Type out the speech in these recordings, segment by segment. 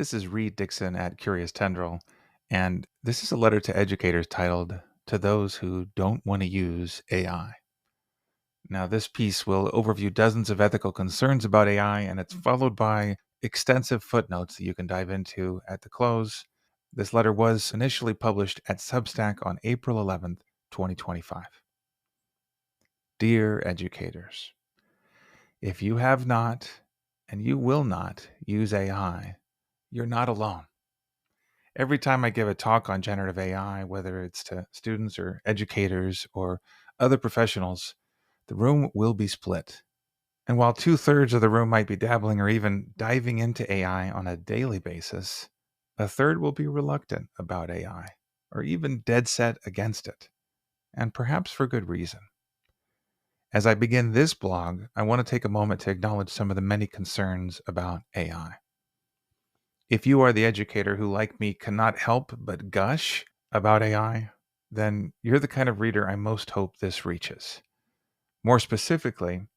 This is Reed Dixon at Curious Tendril, and this is a letter to educators titled To Those Who Don't Want to Use AI. Now, this piece will overview dozens of ethical concerns about AI, and it's followed by extensive footnotes that you can dive into at the close. This letter was initially published at Substack on April 11th, 2025. Dear educators, if you have not and you will not use AI, you're not alone. Every time I give a talk on generative AI, whether it's to students or educators or other professionals, the room will be split. And while 2/3 of the room might be dabbling or even diving into AI on a daily basis, a third will be reluctant about AI or even dead set against it, and perhaps for good reason. As I begin this blog, I want to take a moment to acknowledge some of the many concerns about AI. If you are the educator who, like me, cannot help but gush about AI, then you're the kind of reader I most hope this reaches. More specifically,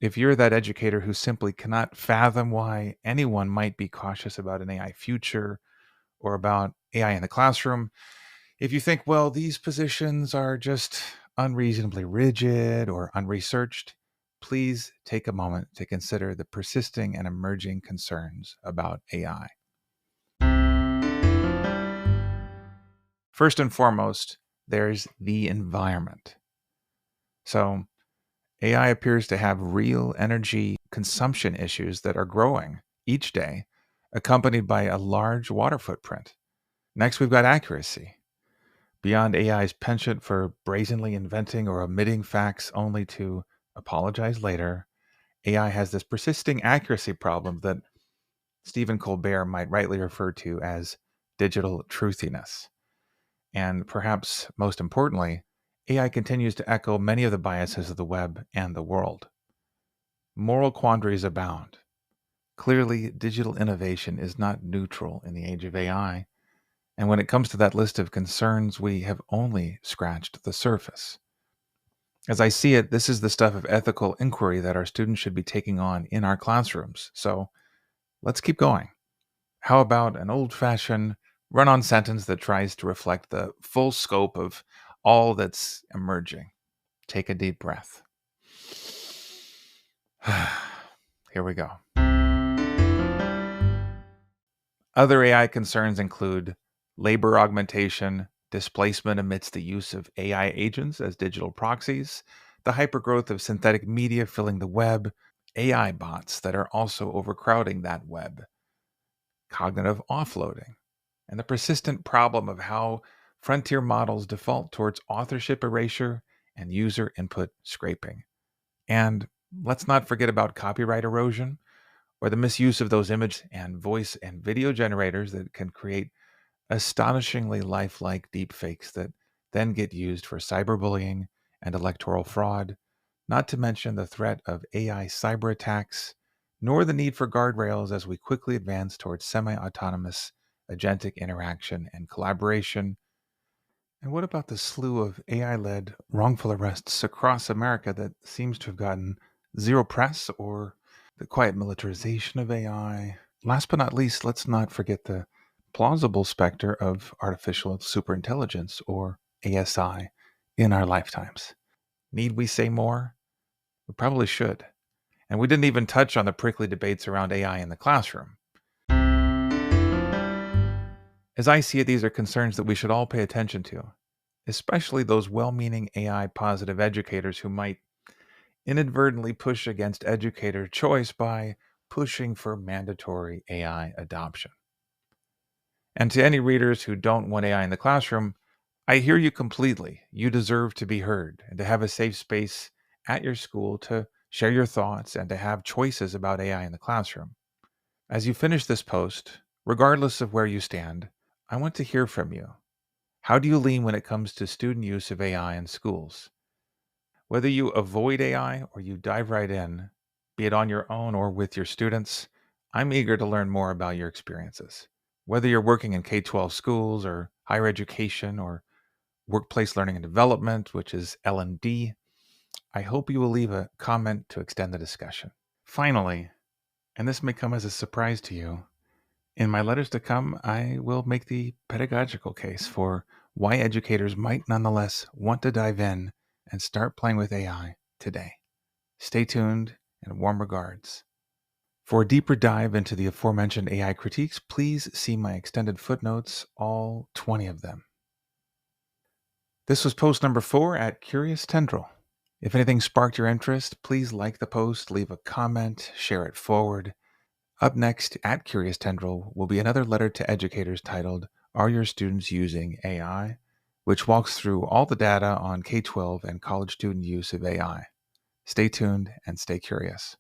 if you're that educator who simply cannot fathom why anyone might be cautious about an AI future or about AI in the classroom, if you think, well, these positions are just unreasonably rigid or unresearched, please take a moment to consider the persisting and emerging concerns about AI. First and foremost, there's the environment. So AI appears to have real energy consumption issues that are growing each day, accompanied by a large water footprint. Next, we've got accuracy. Beyond AI's penchant for brazenly inventing or omitting facts only to apologize later, AI has this persisting accuracy problem that Stephen Colbert might rightly refer to as digital truthiness. And perhaps most importantly, AI continues to echo many of the biases of the web and the world. Moral quandaries abound. Clearly, digital innovation is not neutral in the age of AI, and when it comes to that list of concerns, we have only scratched the surface. As I see it, this is the stuff of ethical inquiry that our students should be taking on in our classrooms. So let's keep going. How about an old-fashioned run-on sentence that tries to reflect the full scope of all that's emerging? Take a deep breath. Here we go. Other AI concerns include labor augmentation, displacement amidst the use of AI agents as digital proxies, the hypergrowth of synthetic media filling the web, AI bots that are also overcrowding that web, cognitive offloading, and the persistent problem of how frontier models default towards authorship erasure and user input scraping. And let's not forget about copyright erosion or the misuse of those image and voice and video generators that can create astonishingly lifelike deepfakes that then get used for cyberbullying and electoral fraud, not to mention the threat of AI cyber attacks, nor the need for guardrails as we quickly advance towards semi-autonomous agentic interaction and collaboration. And what about the slew of AI-led wrongful arrests across America that seems to have gotten zero press, or the quiet militarization of AI? Last but not least, let's not forget the plausible specter of artificial superintelligence, or ASI, in our lifetimes. Need we say more? We probably should. And we didn't even touch on the prickly debates around AI in the classroom. As I see it, these are concerns that we should all pay attention to, especially those well-meaning AI-positive educators who might inadvertently push against educator choice by pushing for mandatory AI adoption. And to any readers who don't want AI in the classroom, I hear you completely. You deserve to be heard and to have a safe space at your school to share your thoughts and to have choices about AI in the classroom. As you finish this post, regardless of where you stand, I want to hear from you. How do you lean when it comes to student use of AI in schools? Whether you avoid AI or you dive right in, be it on your own or with your students, I'm eager to learn more about your experiences. Whether you're working in K-12 schools or higher education or workplace learning and development, which is L&D, I hope you will leave a comment to extend the discussion. Finally, and this may come as a surprise to you, In my letters to come, I will make the pedagogical case for why educators might nonetheless want to dive in and start playing with AI today. Stay tuned, and warm regards. For a deeper dive into the aforementioned AI critiques, please see my extended footnotes, all 20 of them. This was post number 4 at Curious Tendril. If anything sparked your interest, please like the post, leave a comment, share it forward. Up next at Curious Tendril will be another letter to educators titled, Are Your Students Using AI?, which walks through all the data on K-12 and college student use of AI. Stay tuned and stay curious.